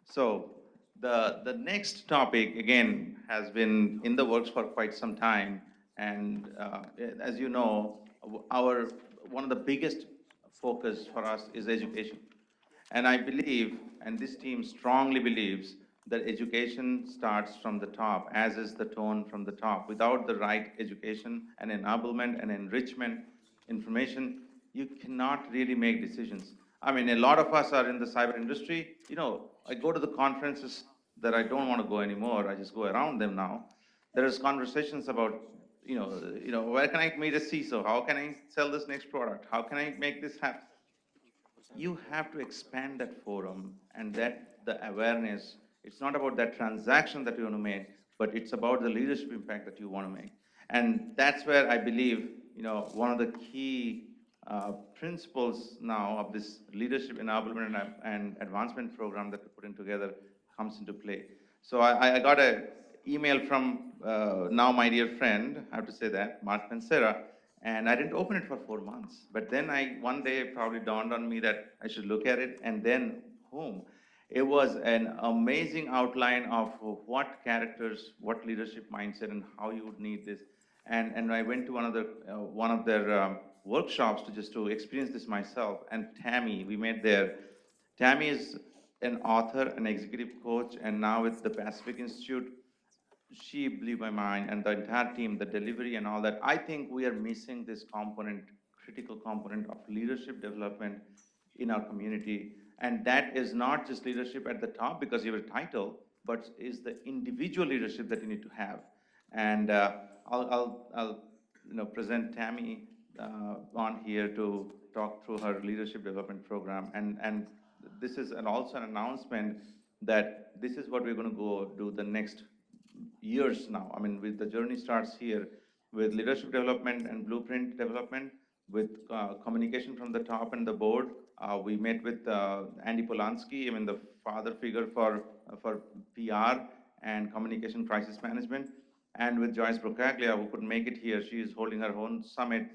So the next topic, again, has been in the works for quite some time. And as you know, our one of the biggest focus for us is education. And I believe, and this team strongly believes, that education starts from the top, as is the tone from the top. Without the right education and enablement and enrichment information, you cannot really make decisions. I mean, a lot of us are in the cyber industry. I go to the conferences that I don't want to go anymore. I just go around them now. There is conversations about, where can I meet a CISO? How can I sell this next product? How can I make this happen? You have to expand that forum and that the awareness. It's not about that transaction that you want to make, but it's about the leadership impact that you want to make. And that's where I believe, one of the key principles now of this leadership enablement and advancement program that we're putting together comes into play. So I got an email from now my dear friend, I have to say that, Mark Pansera, and I didn't open it for 4 months. But then one day it probably dawned on me that I should look at it, and then boom. It was an amazing outline of what characters, what leadership mindset, and how you would need this. And I went to one of their workshops to experience this myself. And Tammy, we met there. Tammy is an author, an executive coach, and now with the Pacific Institute. She blew my mind, and the entire team, the delivery and all that. I think we are missing this component, critical component of leadership development in our community. And that is not just leadership at the top because you have a title, but is the individual leadership that you need to have. And I'll present Tammy on here to talk through her leadership development program. And this is also an announcement that this is what we're going to go do the next years now. I mean, the journey starts here with leadership development and blueprint development, with communication from the top and the board. We met with Andy Polanski, the father figure for PR and communication crisis management, and with Joyce Brocaglia, who couldn't make it here. She is holding her own summit.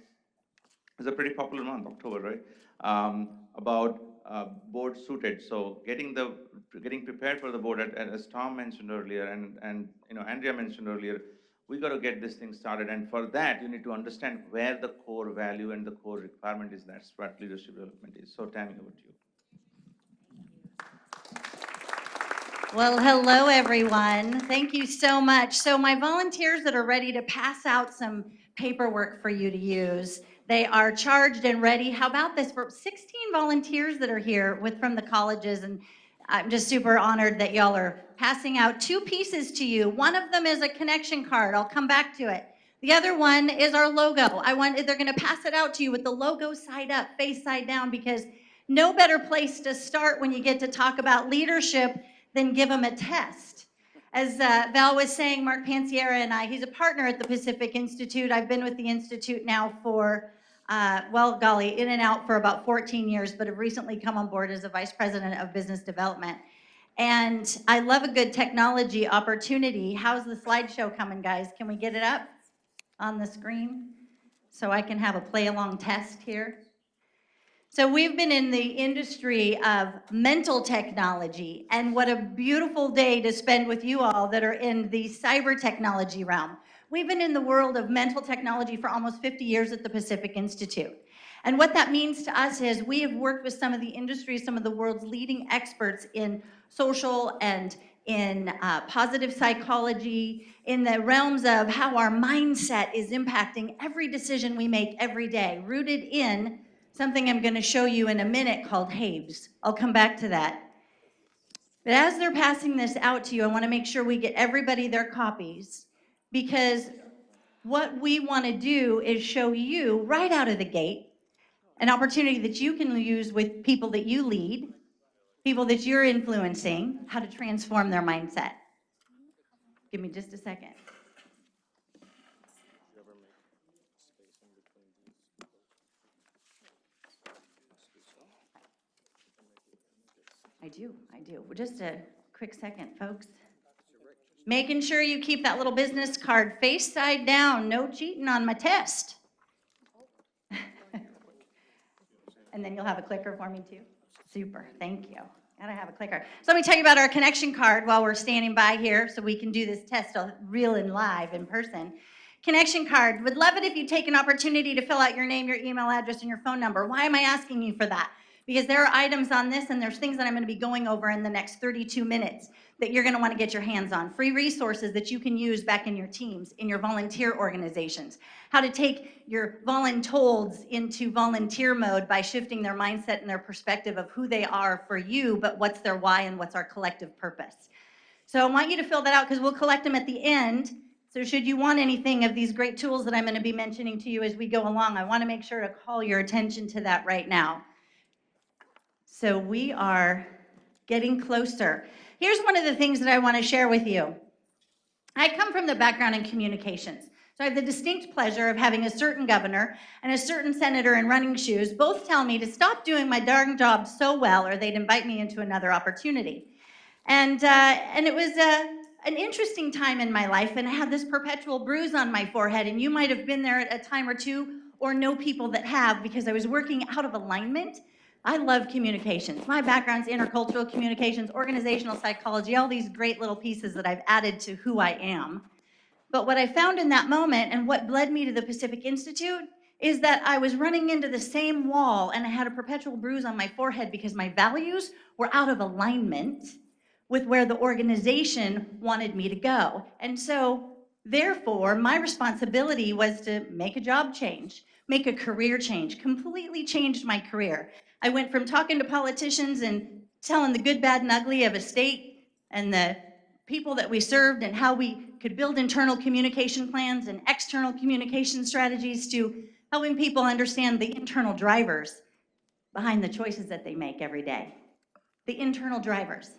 It's a pretty popular month, October, right? About board suited. So getting prepared for the board, as Tom mentioned earlier, and Andrea mentioned earlier, we got to get this thing started. And for that, you need to understand where the core value and the core requirement is. That's what leadership development is. So Tammy, over to you. Well, hello, everyone. Thank you so much. So my volunteers that are ready to pass out some paperwork for you to use, they are charged and ready. How about this? For 16 volunteers that are here from the colleges, and I'm just super honored that y'all are passing out 2 pieces to you. One of them is a connection card. I'll come back to it. The other one is our logo. They're going to pass it out to you with the logo side up, face side down, because no better place to start when you get to talk about leadership than give them a test. As Val was saying, Mark Pansiera and I, he's a partner at the Pacific Institute. I've been with the Institute now for, in and out for about 14 years, but have recently come on board as a Vice President of Business Development. And I love a good technology opportunity. How's the slideshow coming, guys? Can we get it up on the screen so I can have a play-along test here? So we've been in the industry of mental technology, and what a beautiful day to spend with you all that are in the cyber technology realm. We've been in the world of mental technology for almost 50 years at the Pacific Institute. And what that means to us is we have worked with some of the industry, some of the world's leading experts in social and in positive psychology, in the realms of how our mindset is impacting every decision we make every day, rooted in something I'm going to show you in a minute called HABES. I'll come back to that. But as they're passing this out to you, I want to make sure we get everybody their copies, because what we want to do is show you right out of the gate an opportunity that you can use with people that you lead, people that you're influencing, how to transform their mindset. Give me just a second. I do. Just a quick second, folks. Making sure you keep that little business card face side down. No cheating on my test. And then you'll have a clicker for me too. Super, thank you. Gotta have a clicker. So let me tell you about our connection card while we're standing by here so we can do this test real and live in person. Connection card. Would love it if you take an opportunity to fill out your name, your email address, and your phone number. Why am I asking you for that? Because there are items on this and there's things that I'm going to be going over in the next 32 minutes that you're going to want to get your hands on. Free resources that you can use back in your teams, in your volunteer organizations. How to take your voluntold into volunteer mode by shifting their mindset and their perspective of who they are for you, but what's their why and what's our collective purpose. So I want you to fill that out because we'll collect them at the end. So should you want anything of these great tools that I'm going to be mentioning to you as we go along, I want to make sure to call your attention to that right now. So we are getting closer. Here's one of the things that I want to share with you. I come from the background in communications. So I have the distinct pleasure of having a certain governor and a certain senator in running shoes both tell me to stop doing my darn job so well or they'd invite me into another opportunity. And it was an interesting time in my life, and I had this perpetual bruise on my forehead, and you might have been there at a time or two or know people that have, because I was working out of alignment. I love communications. My background's intercultural communications, organizational psychology, all these great little pieces that I've added to who I am. But what I found in that moment and what led me to the Pacific Institute is that I was running into the same wall and I had a perpetual bruise on my forehead because my values were out of alignment with where the organization wanted me to go. And so, therefore, my responsibility was to make a job change, make a career change, completely changed my career. I went from talking to politicians and telling the good, bad, and ugly of a state and the people that we served and how we could build internal communication plans and external communication strategies to helping people understand the internal drivers behind the choices that they make every day. The internal drivers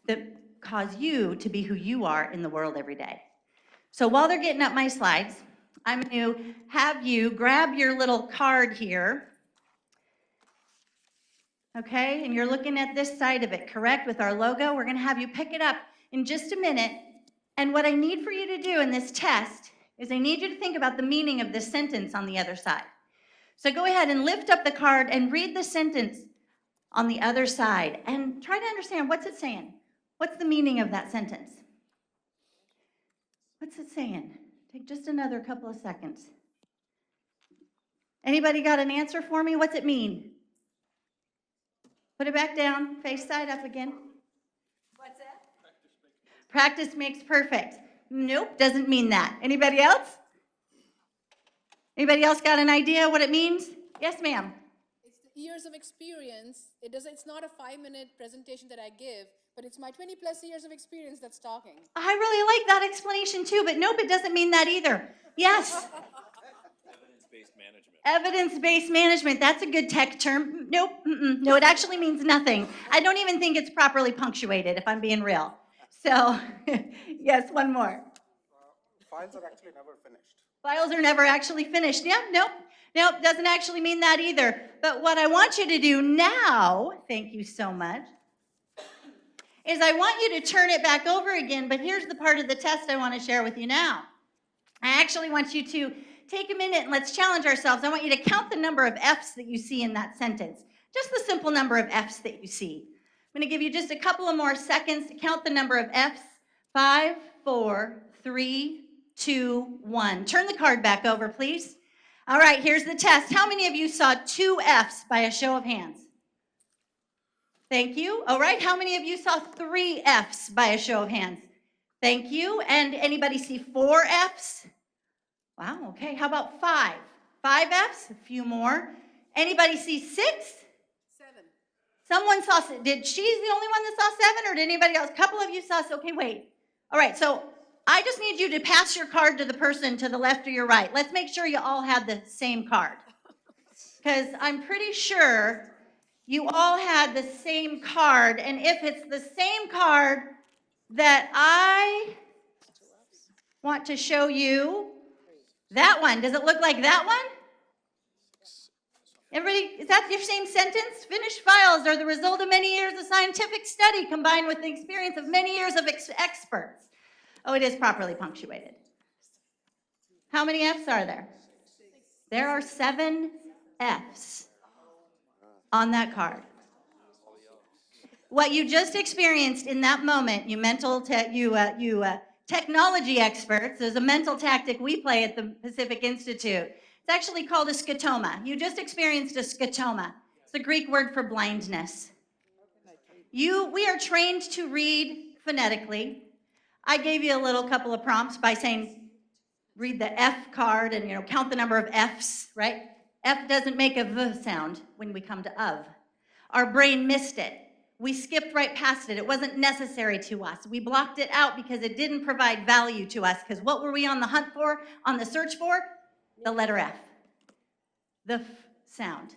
that cause you to be who you are in the world every day. So while they're getting up my slides, I'm going to have you grab your little card here. Okay, and you're looking at this side of it, correct, with our logo? We're going to have you pick it up in just a minute. And what I need for you to do in this test is I need you to think about the meaning of this sentence on the other side. So go ahead and lift up the card and read the sentence on the other side and try to understand what's it saying. What's the meaning of that sentence? What's it saying? Take just another couple of seconds. Anybody got an answer for me? What's it mean? Put it back down, face side up again. What's that? Practice makes perfect. Nope, doesn't mean that. Anybody else? Anybody else got an idea what it means? Yes, ma'am. It's the years of experience. It's not a 5-minute presentation that I give, but it's my 20 plus years of experience that's talking. I really like that explanation too, but nope, it doesn't mean that either. Yes. Evidence-based management. Evidence-based management, that's a good tech term. Nope, no, it actually means nothing. I don't even think it's properly punctuated, if I'm being real. So, yes, one more. Files are actually never finished. Files are never actually finished. Yeah, nope, doesn't actually mean that either. But what I want you to do now, thank you so much, is I want you to turn it back over again, but here's the part of the test I want to share with you now. I actually want you to take a minute and let's challenge ourselves. I want you to count the number of F's that you see in that sentence. Just the simple number of F's that you see. I'm going to give you just a couple of more seconds to count the number of F's. 5, 4, 3, 2, 1. Turn the card back over, please. All right, here's the test. How many of you saw 2 F's by a show of hands? Thank you. All right, how many of you saw 3 F's by a show of hands? Thank you. And anybody see 4 F's? Wow, okay. How about 5? 5 F's? A few more. Anybody see 6? 7. Someone saw, did she's the only one that saw 7 or did anybody else? A couple of you saw, okay, wait. All right, so I just need you to pass your card to the person to the left or your right. Let's make sure you all had the same card. Because I'm pretty sure you all had the same card. And if it's the same card that I want to show you, that one, does it look like that one? Everybody, is that your same sentence? Finished files are the result of many years of scientific study combined with the experience of many years of experts. Oh, it is properly punctuated. How many F's are there? There are 7 F's on that card. What you just experienced in that moment, you technology experts, there's a mental tactic we play at the Pacific Institute. It's actually called a scotoma. You just experienced a scotoma. It's the Greek word for blindness. We are trained to read phonetically. I gave you a little couple of prompts by saying, read the F card and count the number of F's, right? F doesn't make a V sound when we come to of. Our brain missed it. We skipped right past it. It wasn't necessary to us. We blocked it out because it didn't provide value to us. Because what were we on the hunt for, on the search for? The letter F, the F sound.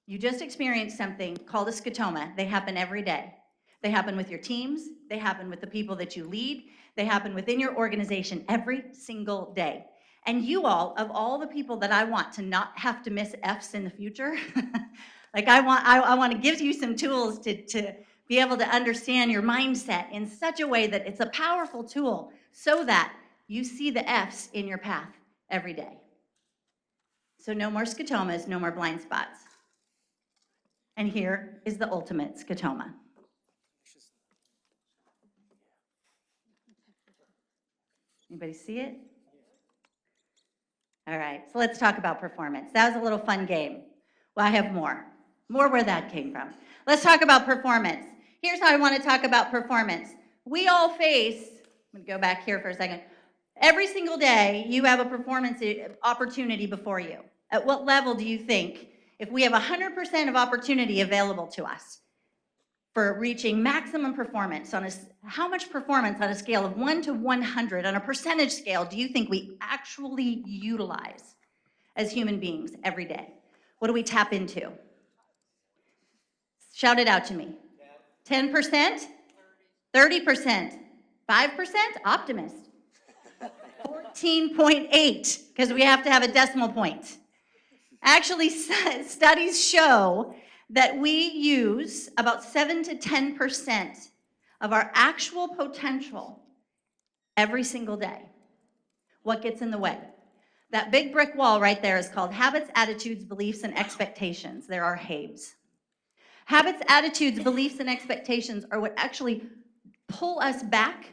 You just experienced something called a scotoma. They happen every day. They happen with your teams. They happen with the people that you lead. They happen within your organization every single day. And you all, of all the people that I want to not have to miss F's in the future, like I want to give you some tools to be able to understand your mindset in such a way that it's a powerful tool so that you see the F's in your path every day. So no more scotomas, no more blind spots. And here is the ultimate scotoma. Anybody see it? All right, so let's talk about performance. That was a little fun game. Well, I have more where that came from. Let's talk about performance. Here's how I want to talk about performance. We all face, I'm going to go back here for a second. Every single day, you have a performance opportunity before you. At what level do you think, if we have 100% of opportunity available to us for reaching maximum performance, how much performance on a scale of 1 to 100, on a percentage scale, do you think we actually utilize as human beings every day? What do we tap into? Shout it out to me. 10%? 30%? 5%? Optimist. 14.8, because we have to have a decimal point. Actually, studies show that we use about 7 to 10% of our actual potential every single day. What gets in the way? That big brick wall right there is called habits, attitudes, beliefs, and expectations. There are HABEs. Habits, attitudes, beliefs, and expectations are what actually pull us back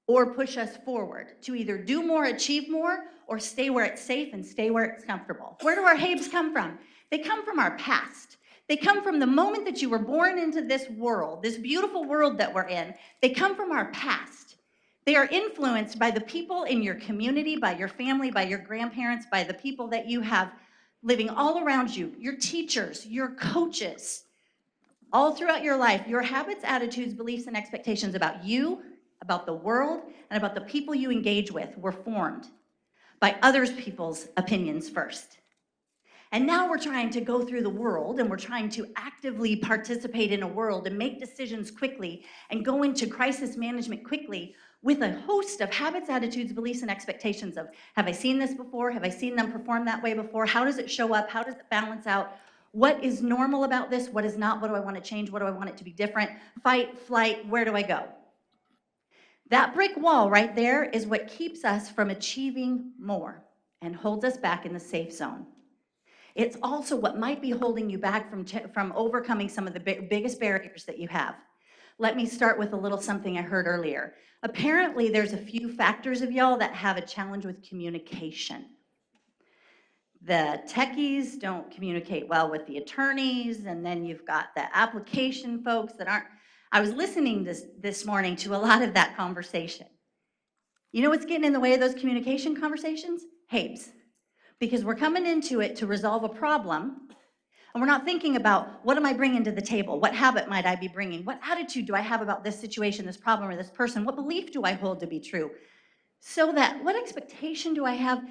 or push us forward to either do more, achieve more, or stay where it's safe and stay where it's comfortable. Where do our HABEs come from? They come from our past. They come from the moment that you were born into this world, this beautiful world that we're in. They come from our past. They are influenced by the people in your community, by your family, by your grandparents, by the people that you have living all around you, your teachers, your coaches. All throughout your life, your habits, attitudes, beliefs, and expectations about you, about the world, and about the people you engage with were formed by other people's opinions first. And now we're trying to go through the world and we're trying to actively participate in a world and make decisions quickly and go into crisis management quickly with a host of habits, attitudes, beliefs, and expectations of, have I seen this before? Have I seen them perform that way before? How does it show up? How does it balance out? What is normal about this? What is not? What do I want to change? What do I want it to be different? Fight, flight, where do I go? That brick wall right there is what keeps us from achieving more and holds us back in the safe zone. It's also what might be holding you back from overcoming some of the biggest barriers that you have. Let me start with a little something I heard earlier. Apparently, there's a few factors of y'all that have a challenge with communication. The techies don't communicate well with the attorneys, and then you've got the application folks that aren't. I was listening this morning to a lot of that conversation. You know what's getting in the way of those communication conversations? HABEs. Because we're coming into it to resolve a problem, and we're not thinking about, what am I bringing to the table? What habit might I be bringing? What attitude do I have about this situation, this problem, or this person? What belief do I hold to be true? So that, what expectation do I have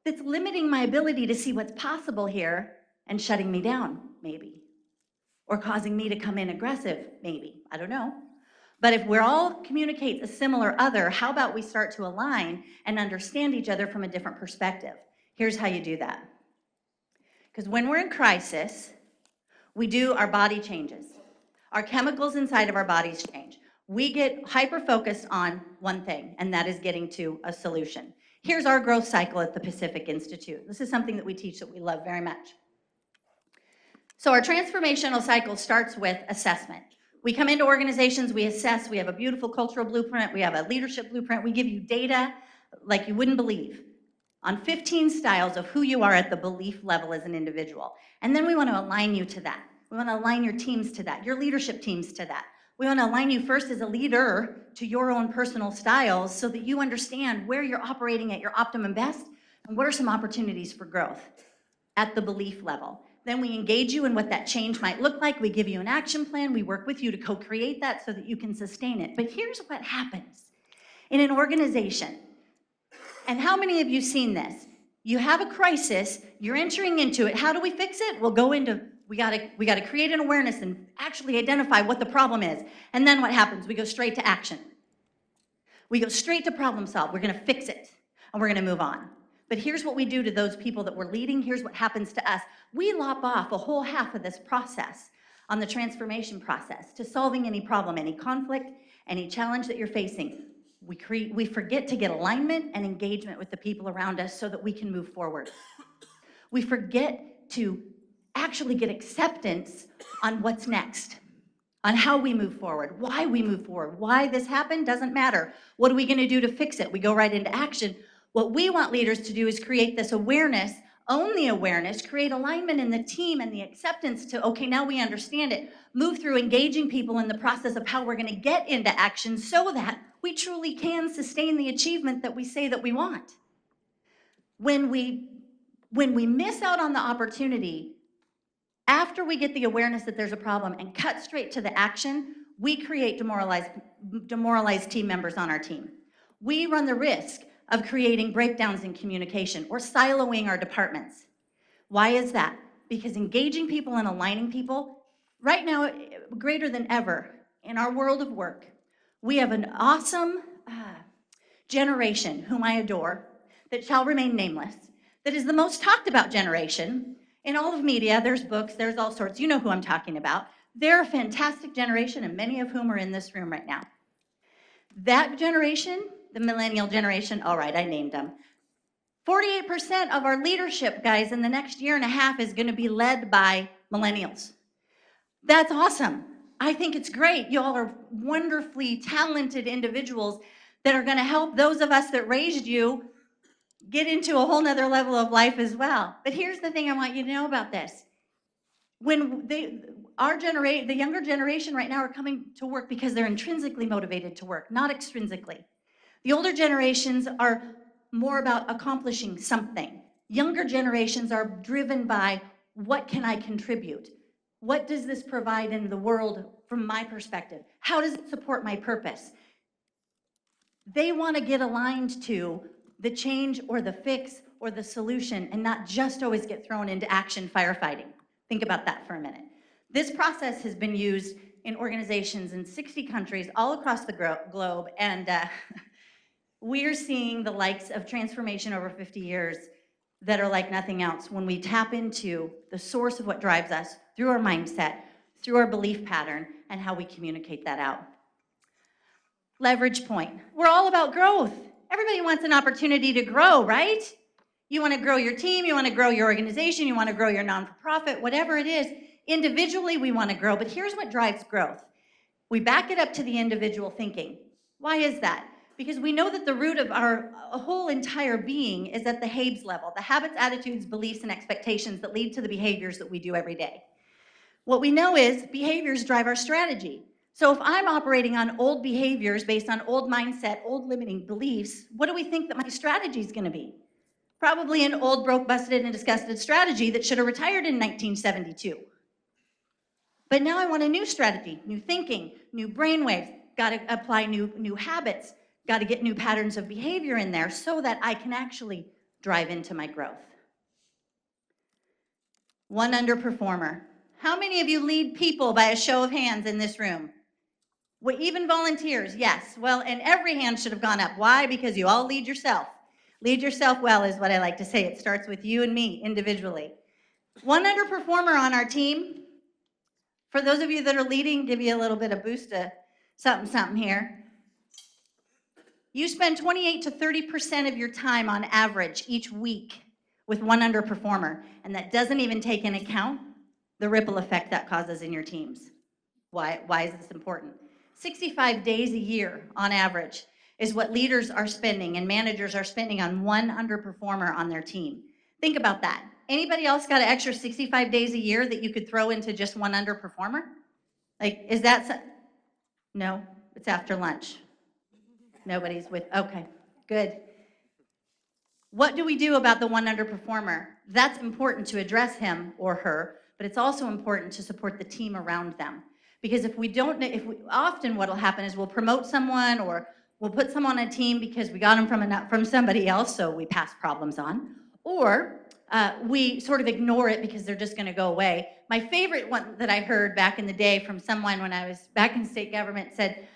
that's limiting my ability to see what's possible here and shutting me down, maybe? Or causing me to come in aggressive, maybe. I don't know. But if we're all communicate a similar other, how about we start to align and understand each other from a different perspective? Here's how you do that. Because when we're in crisis, our body changes. Our chemicals inside of our bodies change. We get hyper-focused on one thing, and that is getting to a solution. Here's our growth cycle at the Pacific Institute. This is something that we teach that we love very much. So our transformational cycle starts with assessment. We come into organizations, we assess, we have a beautiful cultural blueprint, we have a leadership blueprint, we give you data like you wouldn't believe on 15 styles of who you are at the belief level as an individual. And then we want to align you to that. We want to align your teams to that, your leadership teams to that. We want to align you first as a leader to your own personal styles so that you understand where you're operating at your optimum best and what are some opportunities for growth at the belief level. Then we engage you in what that change might look like. We give you an action plan. We work with you to co-create that so that you can sustain it. But here's what happens in an organization. And how many of you seen this? You have a crisis, you're entering into it. How do we fix it? We'll go into, we gotta create an awareness and actually identify what the problem is. And then what happens? We go straight to action. We go straight to problem solve. We're gonna fix it and we're gonna move on. But here's what we do to those people that we're leading. Here's what happens to us. We lop off a whole half of this process on the transformation process to solving any problem, any conflict, any challenge that you're facing. We forget to get alignment and engagement with the people around us so that we can move forward. We forget to actually get acceptance on what's next, on how we move forward, why we move forward. Why this happened doesn't matter. What are we going to do to fix it? We go right into action. What we want leaders to do is create this awareness, own the awareness, create alignment in the team and the acceptance to, okay, now we understand it. Move through engaging people in the process of how we're going to get into action so that we truly can sustain the achievement that we say that we want. When we miss out on the opportunity, after we get the awareness that there's a problem and cut straight to the action, we create demoralized team members on our team. We run the risk of creating breakdowns in communication or siloing our departments. Why is that? Because engaging people and aligning people, right now, greater than ever, in our world of work, we have an awesome generation whom I adore, that shall remain nameless, that is the most talked about generation in all of media. There's books, there's all sorts. You know who I'm talking about. They're a fantastic generation, and many of whom are in this room right now. That generation, the millennial generation, all right, I named them. 48% of our leadership, guys, in the next year and a half is going to be led by millennials. That's awesome. I think it's great. You all are wonderfully talented individuals that are going to help those of us that raised you get into a whole nother level of life as well. But here's the thing I want you to know about this. When the younger generation right now are coming to work because they're intrinsically motivated to work, not extrinsically. The older generations are more about accomplishing something. Younger generations are driven by, what can I contribute? What does this provide in the world from my perspective? How does it support my purpose? They want to get aligned to the change or the fix or the solution and not just always get thrown into action firefighting. Think about that for a minute. This process has been used in organizations in 60 countries all across the globe, and we're seeing the likes of transformation over 50 years that are like nothing else when we tap into the source of what drives us through our mindset, through our belief pattern, and how we communicate that out. Leverage point. We're all about growth. Everybody wants an opportunity to grow, right? You want to grow your team, you want to grow your organization, you want to grow your non-for-profit, whatever it is. Individually, we want to grow, but here's what drives growth. We back it up to the individual thinking. Why is that? Because we know that the root of our whole entire being is at the Habes level, the habits, attitudes, beliefs, and expectations that lead to the behaviors that we do every day. What we know is behaviors drive our strategy. So if I'm operating on old behaviors based on old mindset, old limiting beliefs, what do we think that my strategy is going to be? Probably an old, broke, busted, and disgusted strategy that should have retired in 1972. But now I want a new strategy, new thinking, new brainwaves, got to apply new habits, got to get new patterns of behavior in there so that I can actually drive into my growth. One underperformer. How many of you lead people by a show of hands in this room? Well, even volunteers, yes. Well, and every hand should have gone up. Why? Because you all lead yourself. Lead yourself well is what I like to say. It starts with you and me individually. One underperformer on our team. For those of you that are leading, give you a little bit of boost to something here. You spend 28 to 30% of your time on average each week with one underperformer, and that doesn't even take into account the ripple effect that causes in your teams. Why is this important? 65 days a year on average is what leaders are spending and managers are spending on one underperformer on their team. Think about that. Anybody else got an extra 65 days a year that you could throw into just one underperformer? Like, is that, no, it's after lunch. Nobody's with, okay, good. What do we do about the one underperformer? That's important to address him or her, but it's also important to support the team around them. Because often what'll happen is we'll promote someone or we'll put someone on a team because we got them from somebody else, so we pass problems on, or we sort of ignore it because they're just gonna go away. My favorite one that I heard back in the day from someone when I was back in state government said,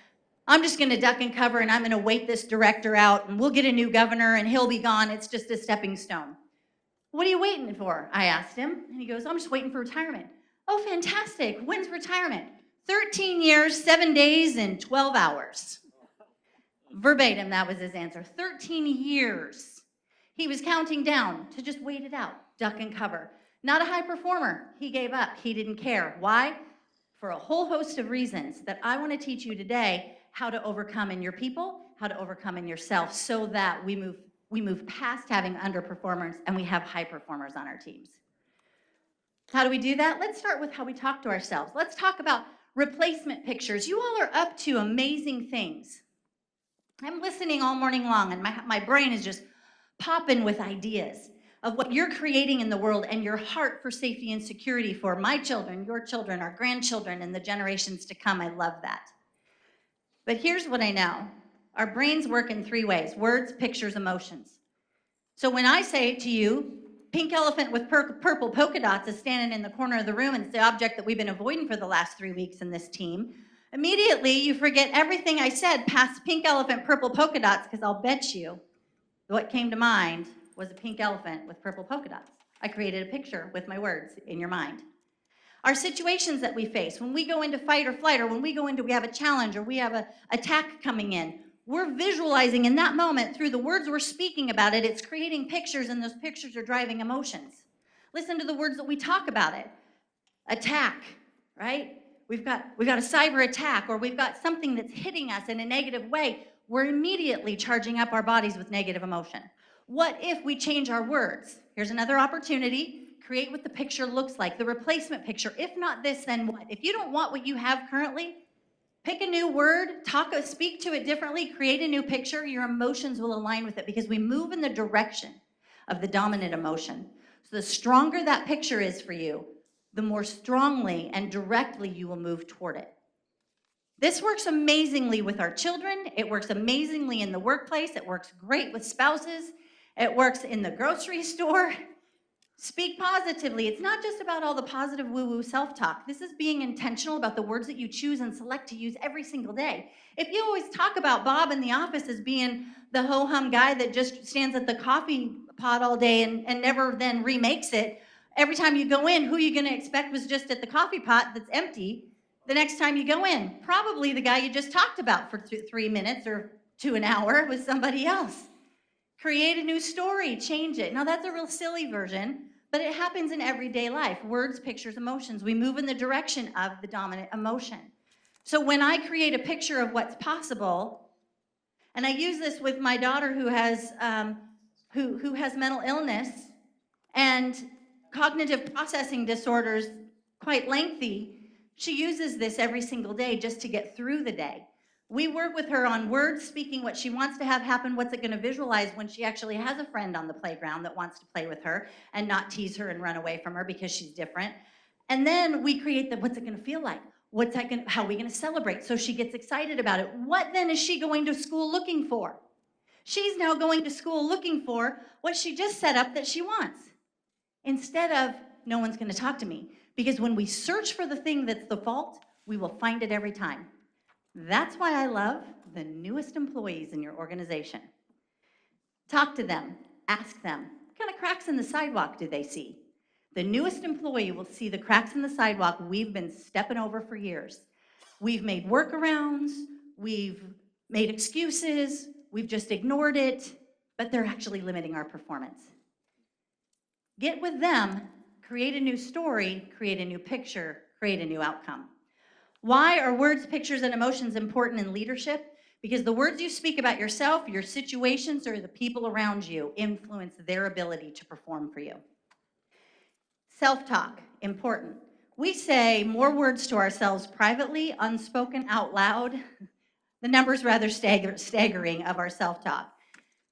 I'm just gonna duck and cover and I'm gonna wait this director out and we'll get a new governor and he'll be gone, it's just a stepping stone. What are you waiting for? I asked him, and he goes, I'm just waiting for retirement. Oh, fantastic, when's retirement? 13 years, 7 days, and 12 hours. Verbatim, that was his answer. 13 years. He was counting down to just wait it out, duck and cover. Not a high performer. He gave up. He didn't care. Why? For a whole host of reasons that I want to teach you today how to overcome in your people, how to overcome in yourself so that we move past having underperformers and we have high performers on our teams. How do we do that? Let's start with how we talk to ourselves. Let's talk about replacement pictures. You all are up to amazing things. I'm listening all morning long and my brain is just popping with ideas of what you're creating in the world and your heart for safety and security for my children, your children, our grandchildren, and the generations to come. I love that. But here's what I know. Our brains work in 3 ways: words, pictures, emotions. So when I say to you, pink elephant with purple polka dots is standing in the corner of the room and it's the object that we've been avoiding for the last 3 weeks in this team, immediately you forget everything I said past pink elephant, purple polka dots, because I'll bet you what came to mind was a pink elephant with purple polka dots. I created a picture with my words in your mind. Our situations that we face, when we go into fight or flight, or when we have a challenge, or we have an attack coming in, we're visualizing in that moment through the words we're speaking about it, it's creating pictures, and those pictures are driving emotions. Listen to the words that we talk about it. Attack, right? We've got a cyber attack, or we've got something that's hitting us in a negative way. We're immediately charging up our bodies with negative emotion. What if we change our words? Here's another opportunity. Create what the picture looks like, the replacement picture. If not this, then what? If you don't want what you have currently, pick a new word, speak to it differently, create a new picture. Your emotions will align with it because we move in the direction of the dominant emotion. So the stronger that picture is for you, the more strongly and directly you will move toward it. This works amazingly with our children. It works amazingly in the workplace. It works great with spouses. It works in the grocery store. Speak positively. It's not just about all the positive woo-woo self-talk. This is being intentional about the words that you choose and select to use every single day. If you always talk about Bob in the office as being the ho-hum guy that just stands at the coffee pot all day and never then remakes it, every time you go in, who you're going to expect was just at the coffee pot that's empty the next time you go in? Probably the guy you just talked about for 3 minutes or to an hour with somebody else. Create a new story, change it. Now that's a real silly version, but it happens in everyday life. Words, pictures, emotions. We move in the direction of the dominant emotion. So when I create a picture of what's possible, and I use this with my daughter who has mental illness and cognitive processing disorders, quite lengthy, she uses this every single day just to get through the day. We work with her on words, speaking what she wants to have happen, what's it going to visualize when she actually has a friend on the playground that wants to play with her and not tease her and run away from her because she's different. And then we create what's it going to feel like? How are we going to celebrate? So she gets excited about it. What then is she going to school looking for? She's now going to school looking for what she just set up that she wants. Instead of, no one's going to talk to me. Because when we search for the thing that's the fault, we will find it every time. That's why I love the newest employees in your organization. Talk to them, ask them, what kind of cracks in the sidewalk do they see? The newest employee will see the cracks in the sidewalk we've been stepping over for years. We've made workarounds, we've made excuses, we've just ignored it, but they're actually limiting our performance. Get with them, create a new story, create a new picture, create a new outcome. Why are words, pictures, and emotions important in leadership? Because the words you speak about yourself, your situations, or the people around you influence their ability to perform for you. Self-talk, important. We say more words to ourselves privately, unspoken, out loud. The number's rather staggering of our self-talk.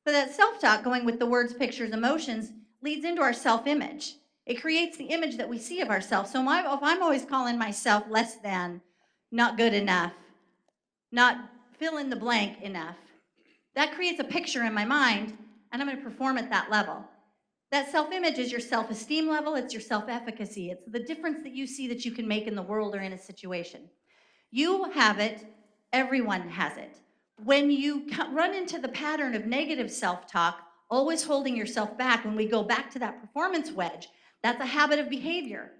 But that self-talk, going with the words, pictures, emotions, leads into our self-image. It creates the image that we see of ourselves. So if I'm always calling myself less than, not good enough, not fill in the blank enough, that creates a picture in my mind, and I'm going to perform at that level. That self-image is your self-esteem level, it's your self-efficacy. It's the difference that you see that you can make in the world or in a situation. You have it, everyone has it. When you run into the pattern of negative self-talk, always holding yourself back, when we go back to that performance wedge, that's a habit of behavior.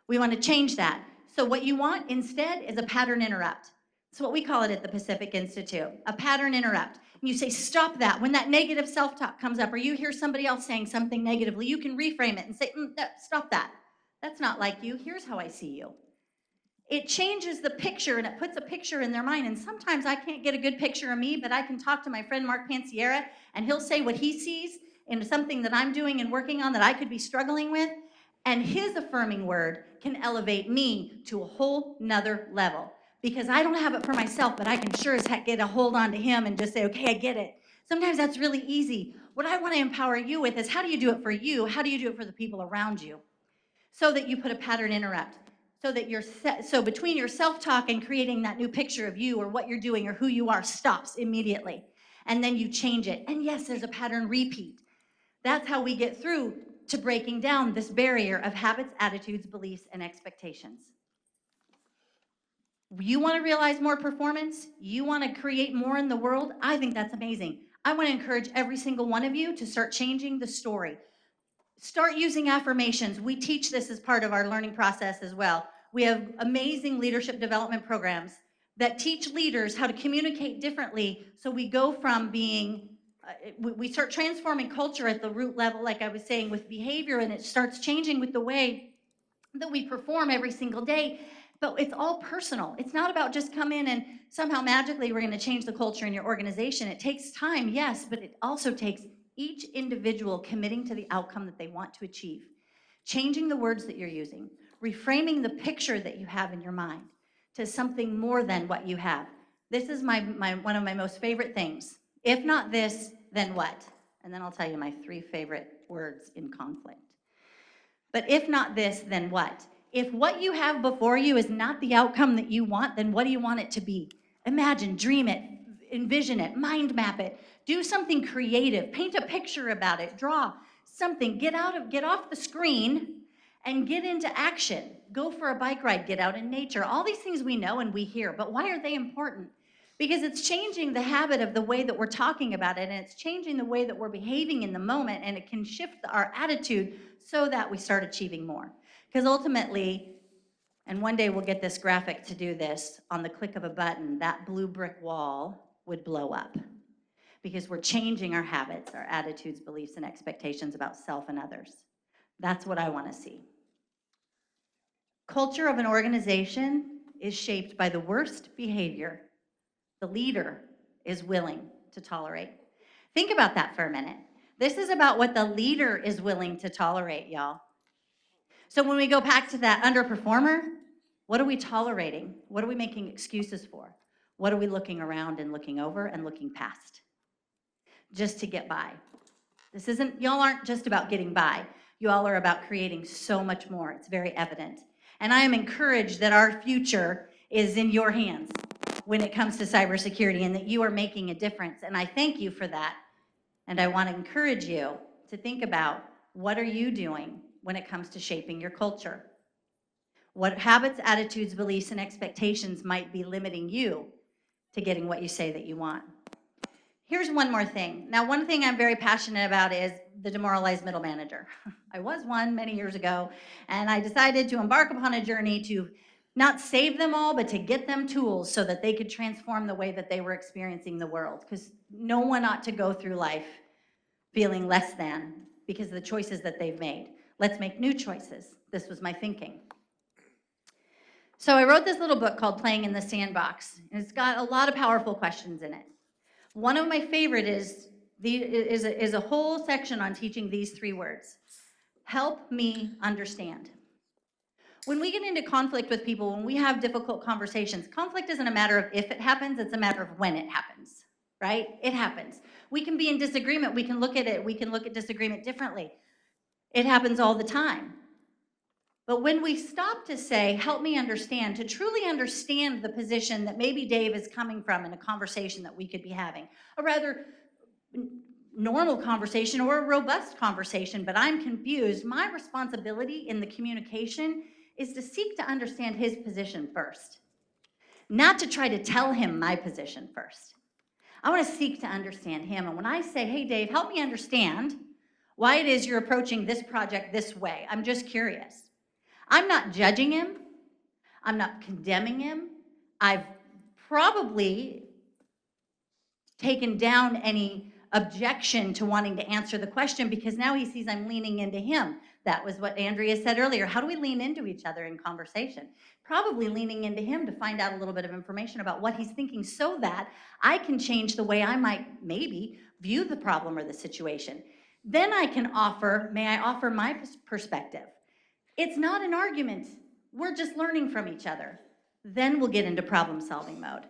We want to change that. So what you want instead is a pattern interrupt. That's what we call it at the Pacific Institute, a pattern interrupt. And you say, stop that. When that negative self-talk comes up, or you hear somebody else saying something negatively, you can reframe it and say, stop that. That's not like you. Here's how I see you. It changes the picture, and it puts a picture in their mind. And sometimes I can't get a good picture of me, but I can talk to my friend Mark Pansiera, and he'll say what he sees in something that I'm doing and working on that I could be struggling with. And his affirming word can elevate me to a whole nother level. Because I don't have it for myself, but I can sure as heck get a hold on to him and just say, okay, I get it. Sometimes that's really easy. What I want to empower you with is, how do you do it for you? How do you do it for the people around you? So that you put a pattern interrupt. So between your self-talk and creating that new picture of you or what you're doing or who you are stops immediately. And then you change it. And yes, there's a pattern repeat. That's how we get through to breaking down this barrier of habits, attitudes, beliefs, and expectations. You want to realize more performance? You want to create more in the world? I think that's amazing. I want to encourage every single one of you to start changing the story. Start using affirmations. We teach this as part of our learning process as well. We have amazing leadership development programs that teach leaders how to communicate differently, so we go from being, we start transforming culture at the root level, like I was saying, with behavior, and it starts changing with the way that we perform every single day. But it's all personal. It's not about just come in and somehow magically we're going to change the culture in your organization. It takes time, yes, but it also takes each individual committing to the outcome that they want to achieve, changing the words that you're using, reframing the picture that you have in your mind to something more than what you have. This is one of my most favorite things. If not this, then what? And then I'll tell you my 3 favorite words in conflict. But if not this, then what? If what you have before you is not the outcome that you want, then what do you want it to be? Imagine, dream it, envision it, mind map it, do something creative, paint a picture about it, draw something, get off the screen and get into action. Go for a bike ride, get out in nature. All these things we know and we hear, but why are they important? Because it's changing the habit of the way that we're talking about it, and it's changing the way that we're behaving in the moment, and it can shift our attitude so that we start achieving more. Because ultimately, and one day we'll get this graphic to do this, on the click of a button, that blue brick wall would blow up. Because we're changing our habits, our attitudes, beliefs, and expectations about self and others. That's what I want to see. Culture of an organization is shaped by the worst behavior the leader is willing to tolerate. Think about that for a minute. This is about what the leader is willing to tolerate, y'all. So when we go back to that underperformer, what are we tolerating? What are we making excuses for? What are we looking around and looking over and looking past? Just to get by. Y'all aren't just about getting by. You all are about creating so much more. It's very evident. And I am encouraged that our future is in your hands when it comes to cybersecurity, and that you are making a difference. And I thank you for that. And I want to encourage you to think about, what are you doing when it comes to shaping your culture? What habits, attitudes, beliefs, and expectations might be limiting you to getting what you say that you want? Here's one more thing. Now, one thing I'm very passionate about is the demoralized middle manager. I was one many years ago, and I decided to embark upon a journey to not save them all, but to get them tools so that they could transform the way that they were experiencing the world. Because no one ought to go through life feeling less than because of the choices that they've made. Let's make new choices. This was my thinking. So I wrote this little book called Playing in the Sandbox, and it's got a lot of powerful questions in it. One of my favorite is a whole section on teaching these 3 words. Help me understand. When we get into conflict with people, when we have difficult conversations, conflict isn't a matter of if it happens, it's a matter of when it happens, right? It happens. We can be in disagreement, we can look at disagreement differently. It happens all the time. But when we stop to say, help me understand, to truly understand the position that maybe Dave is coming from in a conversation that we could be having, a rather normal conversation or a robust conversation, but I'm confused, my responsibility in the communication is to seek to understand his position first, not to try to tell him my position first. I want to seek to understand him. And when I say, hey, Dave, help me understand why it is you're approaching this project this way, I'm just curious. I'm not judging him. I'm not condemning him. I've probably taken down any objection to wanting to answer the question because now he sees I'm leaning into him. That was what Andrea said earlier. How do we lean into each other in conversation? Probably leaning into him to find out a little bit of information about what he's thinking so that I can change the way I might maybe view the problem or the situation. Then I can offer, may I offer my perspective? It's not an argument. We're just learning from each other. Then we'll get into problem-solving mode.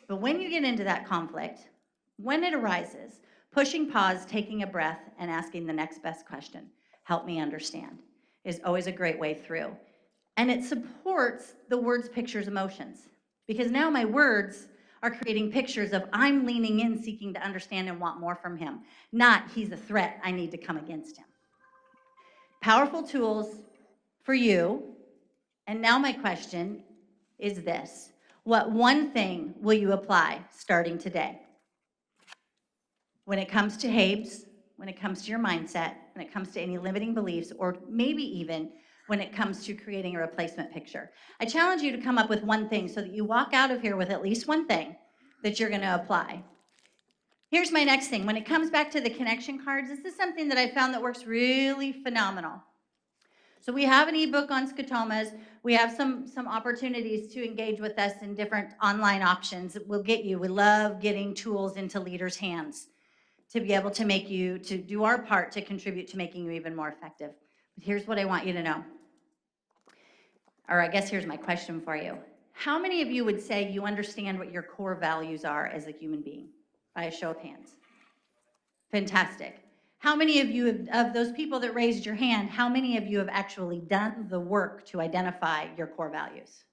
But when you get into that conflict, when it arises, pushing pause, taking a breath, and asking the next best question, help me understand, is always a great way through. And it supports the words, pictures, emotions. Because now my words are creating pictures of I'm leaning in, seeking to understand and want more from him, not he's a threat, I need to come against him. Powerful tools for you. And now my question is this. What one thing will you apply starting today? When it comes to Habes, when it comes to your mindset, when it comes to any limiting beliefs, or maybe even when it comes to creating a replacement picture. I challenge you to come up with one thing so that you walk out of here with at least one thing that you're going to apply. Here's my next thing. When it comes back to the connection cards, this is something that I found that works really phenomenal. So we have an ebook on scotomas. We have some opportunities to engage with us in different online options that we'll get you. We love getting tools into leaders' hands to be able to make you, to do our part to contribute to making you even more effective. But here's what I want you to know. Or I guess here's my question for you. How many of you would say you understand what your core values are as a human being? By a show of hands. Fantastic. How many of you, of those people that raised your hand, how many of you have actually done the work to identify your core values?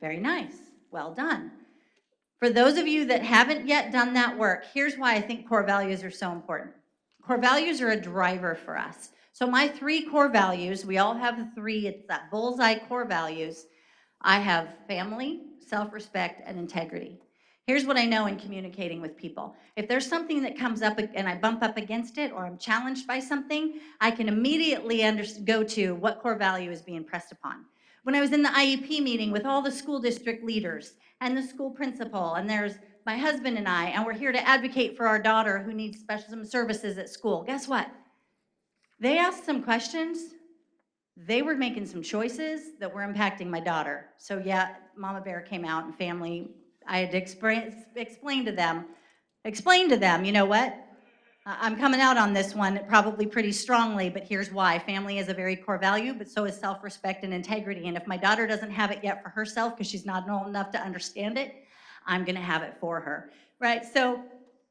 Very nice. Well done. For those of you that haven't yet done that work, here's why I think core values are so important. Core values are a driver for us. So my 3 core values, we all have 3, it's that bullseye core values. I have family, self-respect, and integrity. Here's what I know in communicating with people. If there's something that comes up and I bump up against it or I'm challenged by something, I can immediately go to what core value is being pressed upon. When I was in the IEP meeting with all the school district leaders and the school principal, and there's my husband and I, and we're here to advocate for our daughter who needs special services at school, guess what? They asked some questions. They were making some choices that were impacting my daughter. So yeah, Mama Bear came out and family, I had to explain to them, you know what? I'm coming out on this one probably pretty strongly, but here's why. Family is a very core value, but so is self-respect and integrity. And if my daughter doesn't have it yet for herself because she's not old enough to understand it, I'm gonna have it for her, right? So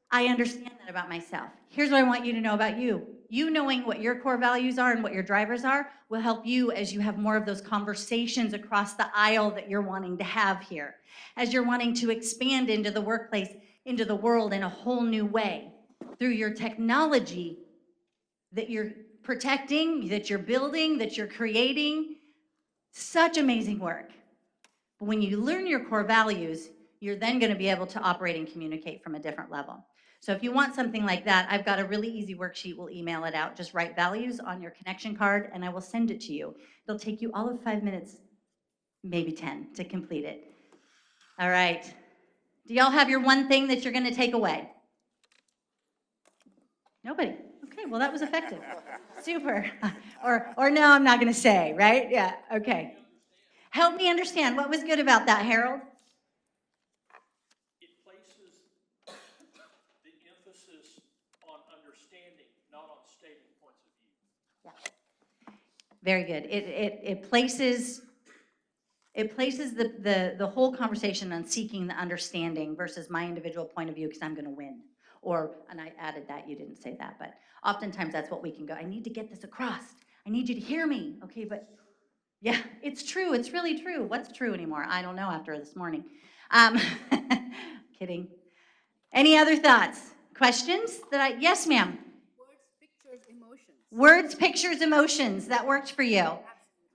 I understand that about myself. Here's what I want you to know about you. You knowing what your core values are and what your drivers are will help you as you have more of those conversations across the aisle that you're wanting to have here. As you're wanting to expand into the workplace, into the world in a whole new way through your technology that you're protecting, that you're building, that you're creating. Such amazing work. But when you learn your core values, you're then going to be able to operate and communicate from a different level. So if you want something like that, I've got a really easy worksheet. We'll email it out. Just write values on your connection card, and I will send it to you. It'll take you all of 5 minutes, maybe 10, to complete it. All right. Do y'all have your one thing that you're going to take away? Nobody. Okay, well, that was effective. Super. Or no, I'm not going to say, right? Yeah, okay. Help me understand. What was good about that, Harold? It places the emphasis on understanding, not on stating points of view. Very good. It places the whole conversation on seeking the understanding versus my individual point of view because I'm going to win. And I added that, you didn't say that, but oftentimes that's what we can go, I need to get this across. I need you to hear me. Okay, but yeah, it's true. It's really true. What's true anymore? I don't know after this morning. Kidding. Any other thoughts? Questions? Yes, ma'am. Words, pictures, emotions. Words, pictures, emotions. That worked for you.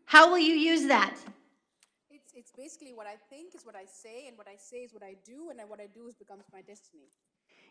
How will you use that? It's basically what I think is what I say, and what I say is what I do, and what I do becomes my destiny.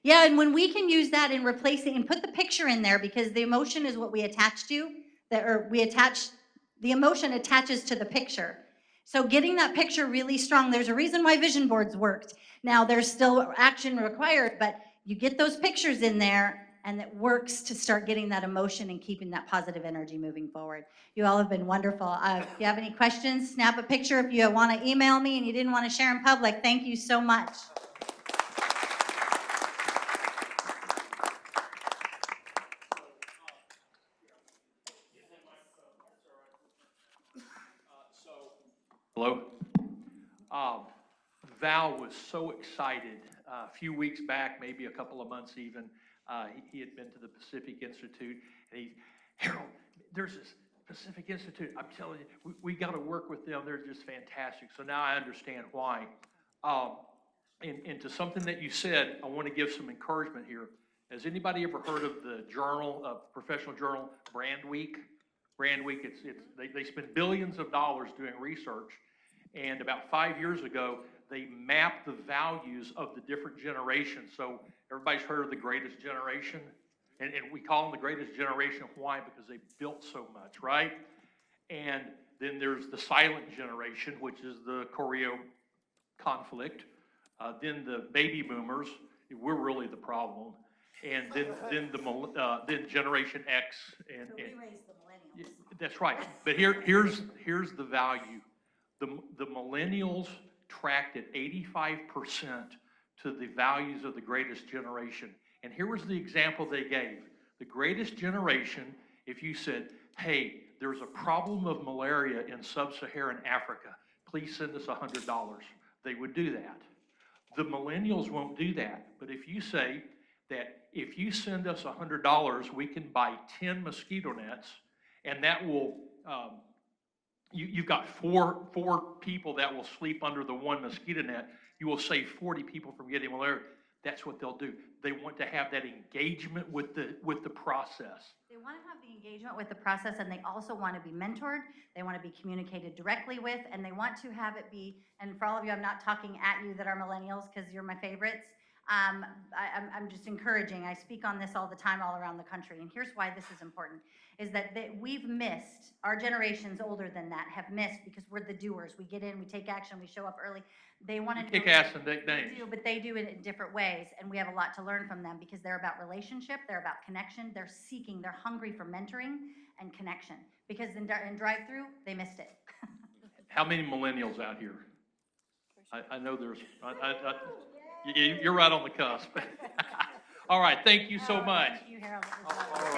Yeah, and when we can use that in replacing and put the picture in there, because the emotion is what we attach to, the emotion attaches to the picture. So getting that picture really strong, there's a reason why vision boards worked. Now there's still action required, but you get those pictures in there and it works to start getting that emotion and keeping that positive energy moving forward. You all have been wonderful. If you have any questions, snap a picture. If you want to email me and you didn't want to share in public, thank you so much. Hello? Val was so excited a few weeks back, maybe a couple of months even. He had been to the Pacific Institute, and Harold, there's this Pacific Institute. I'm telling you, we got to work with them. They're just fantastic. So now I understand why. And to something that you said, I want to give some encouragement here. Has anybody ever heard of the journal, professional journal, Brand Week? Brand Week, they spend billions of dollars doing research. And about 5 years ago, they mapped the values of the different generations. So everybody's heard of the greatest generation? And we call them the greatest generation. Why? Because they built so much, right? And then there's the silent generation, which is the Korea conflict. Then the baby boomers, we're really the problem. And then Generation X. And we raised the millennials. that's right. But here's the value. The millennials tracked at 85% to the values of the greatest generation. And here was the example they gave. The greatest generation, if you said, hey, there's a problem of malaria in sub-Saharan Africa, please send us $100, they would do that. The millennials won't do that. But if you say that if you send us $100, we can buy 10 mosquito nets, and that will, you've got four people that will sleep under the one mosquito net. You will save 40 people from getting malaria. That's what they'll do. They want to have that engagement with the process. They want to have the engagement with the process, and they also want to be mentored. They want to be communicated directly with, and they want to have it be, and for all of you, I'm not talking at you that are millennials because you're my favorites. I'm just encouraging. I speak on this all the time all around the country, and here's why this is important, is that we've missed, our generations older than that have missed because we're the doers. We get in, we take action, we show up early. They want to Kick ass and take names. They do, but they do it in different ways, and we have a lot to learn from them because they're about relationship, they're about connection, they're seeking, they're hungry for mentoring and connection. Because in drive-through, they missed it. How many millennials out here? I know there's, you're right on the cusp. All right, thank you so much. Thank you, Harold. It was lovely.